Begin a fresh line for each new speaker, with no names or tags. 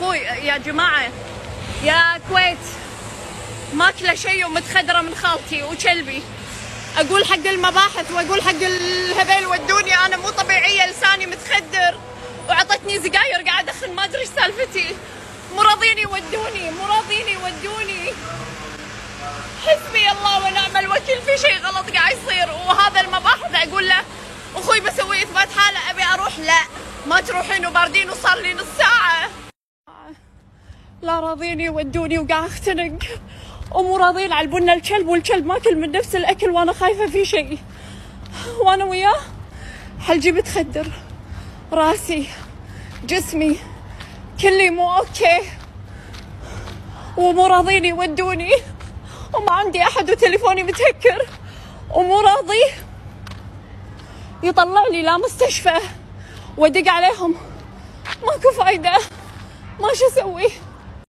اخوي يا جماعه يا كويت ماكله شيء ومتخدره من خالتي وكلبي. اقول حق المباحث واقول حق الهبيل ودوني، انا مو طبيعيه، لساني متخدر وعطتني سجاير قاعد ادخن، ما ادري ايش سالفتي. مو راضين يودوني، مو راضين يودوني. حسبي الله ونعم الوكيل، في شيء غلط قاعد يصير. وهذا المباحث اقول له اخوي بسوي اثبات حاله ابي اروح، لا ما تروحين وباردين وصار لي نص ساعه. لا راضين يودوني وقاعد اختنق، ومو راضين يعلبونا الكلب، والكلب ماكل من نفس الاكل وانا خايفه في شيء. وانا وياه حلجي متخدر، راسي جسمي كلي مو اوكي، ومو راضين يودوني، وما عندي احد وتليفوني متهكر، ومو راضي يطلع لي لا مستشفى وادق عليهم، ماكو فايده، ما شو اسوي.